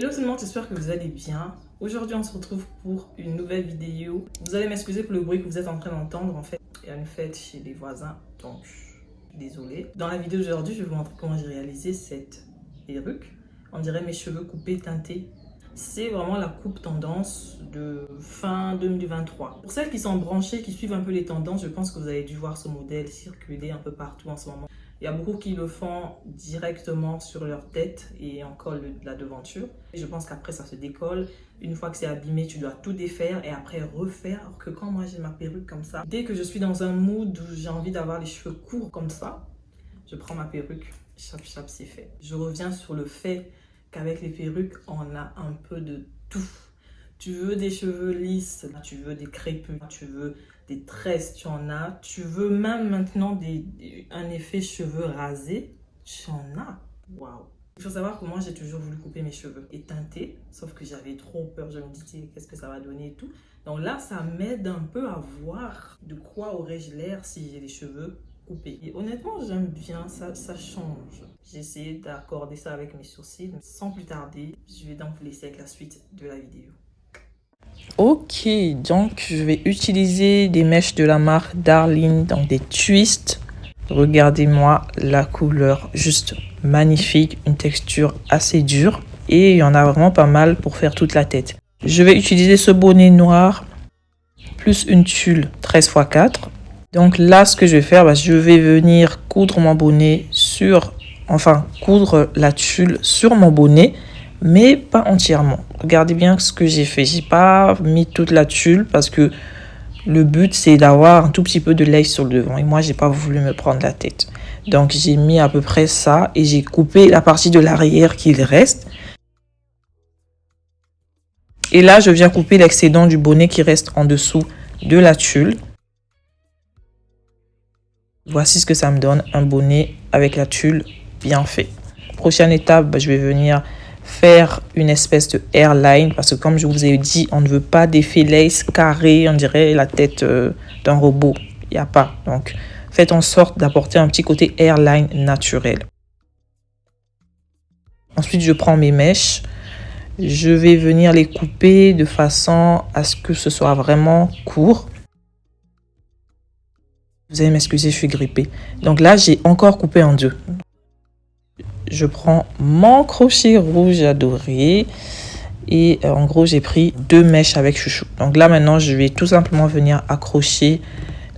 Hello tout le monde, j'espère que vous allez bien. Aujourd'hui, on se retrouve pour une nouvelle vidéo. Vous allez m'excuser pour le bruit que vous êtes en train d'entendre. En fait, il y a une fête chez les voisins, donc désolée. Dans la vidéo d'aujourd'hui, je vais vous montrer comment j'ai réalisé cette perruque. On dirait mes cheveux coupés teintés. C'est vraiment la coupe tendance de fin 2023. Pour celles qui sont branchées, qui suivent un peu les tendances, je pense que vous avez dû voir ce modèle circuler un peu partout en ce moment. Il y a beaucoup qui le font directement sur leur tête et en colle de la devanture. Je pense qu'après ça se décolle. Une fois que c'est abîmé, tu dois tout défaire et après refaire. Alors que quand moi j'ai ma perruque comme ça, dès que je suis dans un mood où j'ai envie d'avoir les cheveux courts comme ça, je prends ma perruque, chap chap, c'est fait. Je reviens sur le fait qu'avec les perruques, on a un peu de tout. Tu veux des cheveux lisses, tu veux des crépus, tu veux des tresses, tu en as. Tu veux même maintenant un effet cheveux rasés, tu en as. Waouh! Il faut savoir que moi, j'ai toujours voulu couper mes cheveux et teinter, sauf que j'avais trop peur. Je me disais, qu'est-ce que ça va donner et tout. Donc là, ça m'aide un peu à voir de quoi aurais-je l'air si j'ai les cheveux coupés. Et honnêtement, j'aime bien, ça change. J'ai essayé d'accorder ça avec mes sourcils. Sans plus tarder, je vais donc vous laisser avec la suite de la vidéo. Ok, donc je vais utiliser des mèches de la marque Darling, donc des twists. Regardez-moi la couleur, juste magnifique, une texture assez dure. Et il y en a vraiment pas mal pour faire toute la tête. Je vais utiliser ce bonnet noir, plus une tulle 13×4. Donc là, ce que je vais faire, je vais venir coudre mon bonnet coudre la tulle sur mon bonnet, mais pas entièrement. Regardez bien ce que j'ai fait. J'ai pas mis toute la tulle parce que le but c'est d'avoir un tout petit peu de lace sur le devant. Et moi, j'ai pas voulu me prendre la tête. Donc j'ai mis à peu près ça et j'ai coupé la partie de l'arrière qu'il reste. Et là, je viens couper l'excédent du bonnet qui reste en dessous de la tulle. Voici ce que ça me donne, un bonnet avec la tulle bien fait. Prochaine étape, je vais venir faire une espèce de hairline parce que comme je vous ai dit, on ne veut pas d'effet lace carré, on dirait la tête d'un robot. Il n'y a pas. Donc, faites en sorte d'apporter un petit côté hairline naturel. Ensuite, je prends mes mèches. Je vais venir les couper de façon à ce que ce soit vraiment court. Vous allez m'excuser, je suis grippée. Donc là, j'ai encore coupé en deux. Je prends mon crochet rouge adoré. Et en gros, j'ai pris 2 mèches avec chouchou. Donc là, maintenant, je vais tout simplement venir accrocher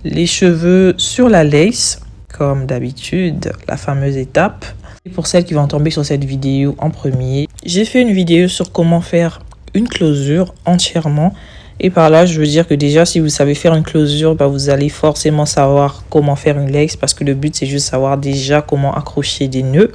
les cheveux sur la lace. Comme d'habitude, la fameuse étape. Et pour celles qui vont tomber sur cette vidéo en premier, j'ai fait une vidéo sur comment faire une closure entièrement. Et par là, je veux dire que déjà, si vous savez faire une closure, vous allez forcément savoir comment faire une lace parce que le but, c'est juste savoir déjà comment accrocher des nœuds.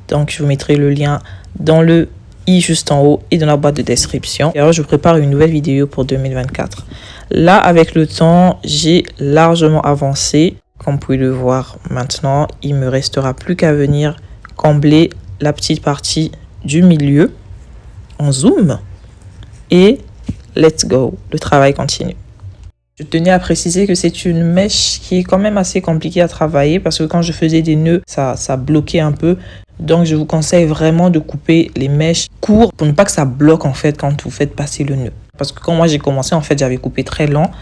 Donc, je vous mettrai le lien dans le i juste en haut et dans la boîte de description. Et alors, je prépare une nouvelle vidéo pour 2024. Là, avec le temps, j'ai largement avancé. Comme vous pouvez le voir maintenant, il me restera plus qu'à venir combler la petite partie du milieu en zoom et let's go, le travail continue. Je tenais à préciser que c'est une mèche qui est quand même assez compliquée à travailler parce que quand je faisais des nœuds, ça bloquait un peu. Donc, je vous conseille vraiment de couper les mèches courtes pour ne pas que ça bloque en fait quand vous faites passer le nœud. Parce que quand moi j'ai commencé, en fait, j'avais coupé très lent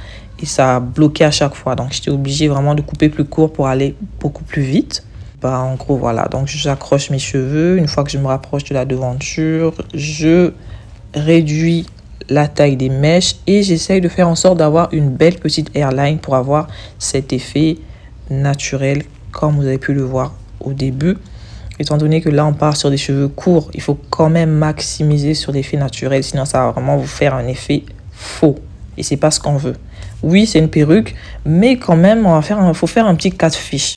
et ça bloquait à chaque fois. Donc, j'étais obligée vraiment de couper plus court pour aller beaucoup plus vite. En gros, voilà. Donc, j'accroche mes cheveux. Une fois que je me rapproche de la devanture, je réduis la taille des mèches et j'essaye de faire en sorte d'avoir une belle petite hairline pour avoir cet effet naturel comme vous avez pu le voir au début. Étant donné que là on part sur des cheveux courts, il faut quand même maximiser sur l'effet naturel, sinon ça va vraiment vous faire un effet faux et c'est pas ce qu'on veut. Oui, c'est une perruque, mais quand même faut faire un petit catfish.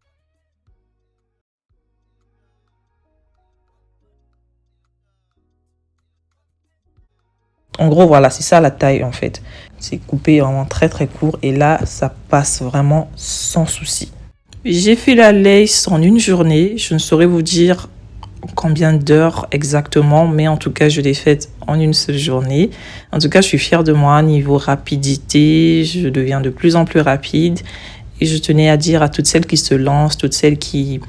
En gros, voilà, c'est ça la taille en fait. C'est coupé vraiment très très court et là, ça passe vraiment sans souci. J'ai fait la lace en une journée. Je ne saurais vous dire combien d'heures exactement, mais en tout cas, je l'ai faite en une seule journée. En tout cas, je suis fière de moi niveau rapidité. Je deviens de plus en plus rapide. Et je tenais à dire à toutes celles qui se lancent, toutes celles qui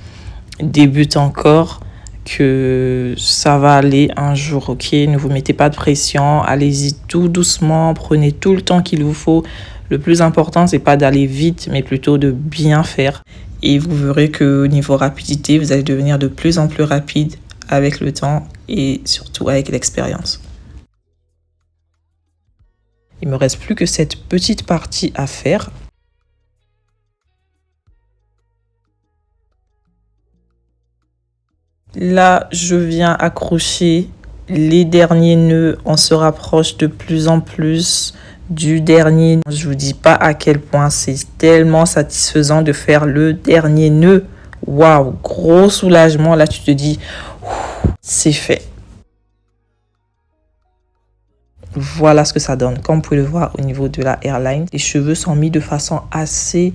débutent encore, que ça va aller un jour, ok? Ne vous mettez pas de pression, allez-y tout doucement, prenez tout le temps qu'il vous faut. Le plus important, c'est pas d'aller vite, mais plutôt de bien faire. Et vous verrez que au niveau rapidité, vous allez devenir de plus en plus rapide avec le temps et surtout avec l'expérience. Il me reste plus que cette petite partie à faire. Là, je viens accrocher les derniers nœuds. On se rapproche de plus en plus du dernier. Je vous dis pas à quel point c'est tellement satisfaisant de faire le dernier nœud. Waouh, gros soulagement. Là, tu te dis, c'est fait. Voilà ce que ça donne. Comme vous pouvez le voir au niveau de la hairline, les cheveux sont mis de façon assez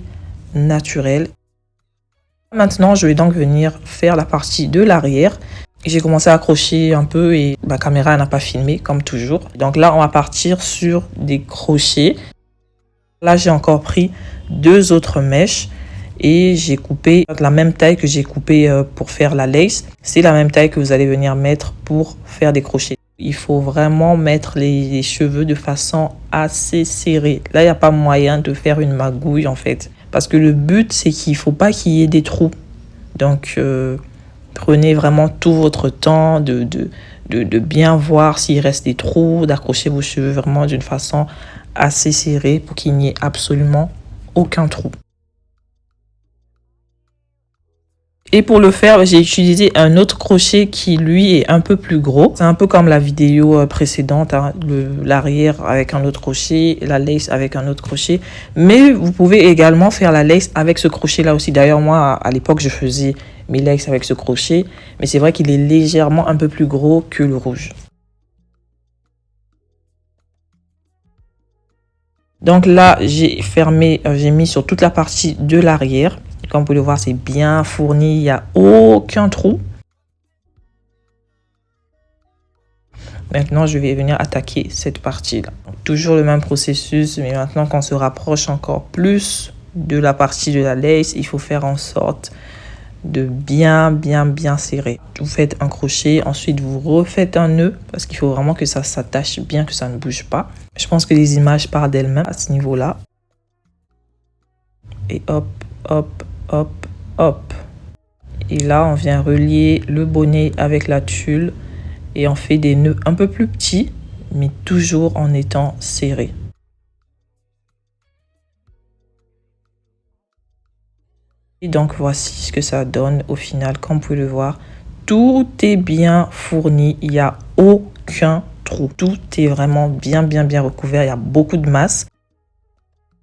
naturelle. Maintenant, je vais donc venir faire la partie de l'arrière. J'ai commencé à accrocher un peu et ma caméra n'a pas filmé comme toujours. Donc là, on va partir sur des crochets. Là, j'ai encore pris 2 autres mèches et j'ai coupé la même taille que j'ai coupé pour faire la lace. C'est la même taille que vous allez venir mettre pour faire des crochets. Il faut vraiment mettre les cheveux de façon assez serrée. Là, il n'y a pas moyen de faire une magouille en fait. Parce que le but, c'est qu'il ne faut pas qu'il y ait des trous. Donc, prenez vraiment tout votre temps de bien voir s'il reste des trous, d'accrocher vos cheveux vraiment d'une façon assez serrée pour qu'il n'y ait absolument aucun trou. Et pour le faire, j'ai utilisé un autre crochet qui, lui, est un peu plus gros. C'est un peu comme la vidéo précédente, hein, l'arrière avec un autre crochet, la lace avec un autre crochet. Mais vous pouvez également faire la lace avec ce crochet-là aussi. D'ailleurs, moi, à l'époque, je faisais mes laces avec ce crochet. Mais c'est vrai qu'il est légèrement un peu plus gros que le rouge. Donc là, j'ai mis sur toute la partie de l'arrière. Comme vous pouvez le voir, c'est bien fourni, il n'y a aucun trou. Maintenant, je vais venir attaquer cette partie-là. Toujours le même processus, mais maintenant qu'on se rapproche encore plus de la partie de la lace, il faut faire en sorte de bien serrer. Vous faites un crochet, ensuite vous refaites un nœud, parce qu'il faut vraiment que ça s'attache bien, que ça ne bouge pas. Je pense que les images parlent d'elles-mêmes à ce niveau-là. Et hop, hop, hop, hop. Et là, on vient relier le bonnet avec la tulle et on fait des nœuds un peu plus petits, mais toujours en étant serrés. Et donc, voici ce que ça donne au final. Comme vous pouvez le voir, tout est bien fourni. Il n'y a aucun trou. Tout est vraiment bien recouvert. Il y a beaucoup de masse.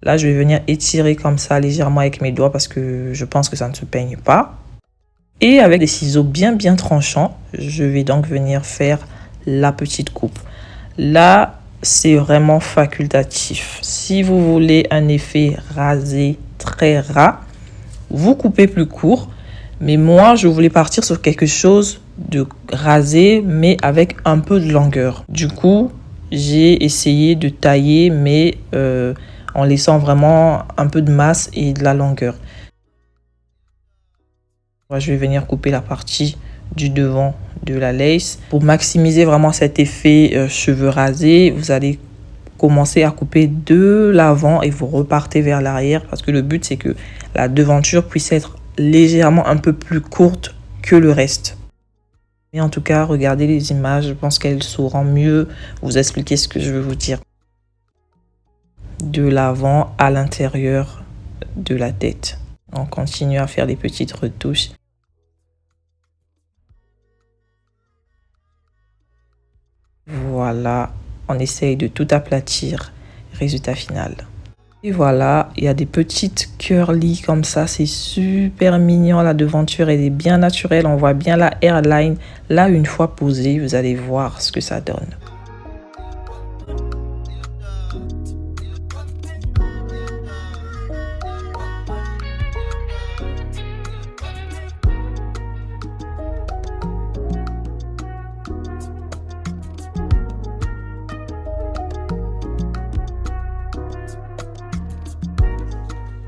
Là, je vais venir étirer comme ça légèrement avec mes doigts parce que je pense que ça ne se peigne pas. Et avec des ciseaux bien tranchants, je vais donc venir faire la petite coupe. Là, c'est vraiment facultatif. Si vous voulez un effet rasé très ras, vous coupez plus court. Mais moi, je voulais partir sur quelque chose de rasé, mais avec un peu de longueur. Du coup, j'ai essayé de tailler, mais en laissant vraiment un peu de masse et de la longueur. Je vais venir couper la partie du devant de la lace. Pour maximiser vraiment cet effet cheveux rasés, vous allez commencer à couper de l'avant et vous repartez vers l'arrière parce que le but, c'est que la devanture puisse être légèrement un peu plus courte que le reste. Mais en tout cas, regardez les images, je pense qu'elles sauront mieux vous expliquer ce que je veux vous dire. De l'avant à l'intérieur de la tête. On continue à faire des petites retouches. Voilà, on essaye de tout aplatir. Résultat final. Et voilà, il y a des petites curly comme ça, c'est super mignon. La devanture, elle est bien naturelle, on voit bien la hairline. Là, une fois posée, vous allez voir ce que ça donne.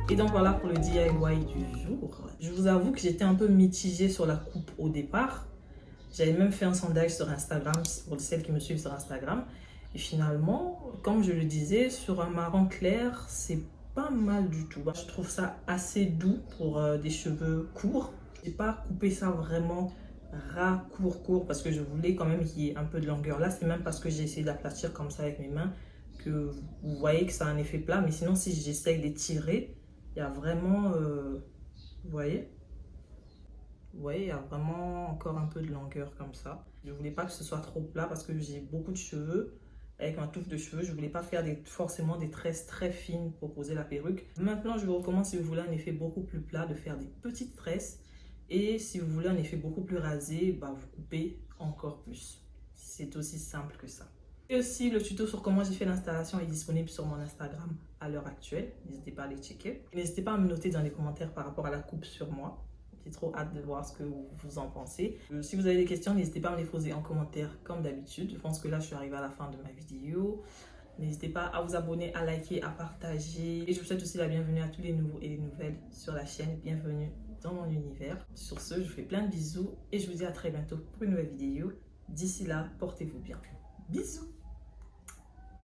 Et donc voilà pour le DIY du jour. Je vous avoue que j'étais un peu mitigée sur la coupe au départ. J'avais même fait un sondage sur Instagram pour celles qui me suivent sur Instagram. Et finalement, comme je le disais, sur un marron clair, c'est pas mal du tout. Je trouve ça assez doux pour des cheveux courts. J'ai pas coupé ça vraiment ras, court, parce que je voulais quand même qu'il y ait un peu de longueur. Là, c'est même parce que j'ai essayé d'aplatir comme ça avec mes mains que vous voyez que ça a un effet plat. Mais sinon, si j'essaye de tirer, il y a vraiment... vous voyez? Vous voyez, il y a vraiment encore un peu de longueur comme ça. Je voulais pas que ce soit trop plat parce que j'ai beaucoup de cheveux. Avec ma touffe de cheveux, je voulais pas faire forcément des tresses très fines pour poser la perruque. Maintenant, je vous recommande, si vous voulez un effet beaucoup plus plat, de faire des petites tresses. Et si vous voulez un effet beaucoup plus rasé, bah, vous coupez encore plus. C'est aussi simple que ça. Et aussi, le tuto sur comment j'ai fait l'installation est disponible sur mon Instagram à l'heure actuelle. N'hésitez pas à les checker. N'hésitez pas à me noter dans les commentaires par rapport à la coupe sur moi. J'ai trop hâte de voir ce que vous en pensez. Si vous avez des questions, n'hésitez pas à me les poser en commentaire comme d'habitude. Je pense que là, je suis arrivée à la fin de ma vidéo. N'hésitez pas à vous abonner, à liker, à partager. Et je vous souhaite aussi la bienvenue à tous les nouveaux et les nouvelles sur la chaîne. Bienvenue dans mon univers. Sur ce, je vous fais plein de bisous et je vous dis à très bientôt pour une nouvelle vidéo. D'ici là, portez-vous bien. Bisous!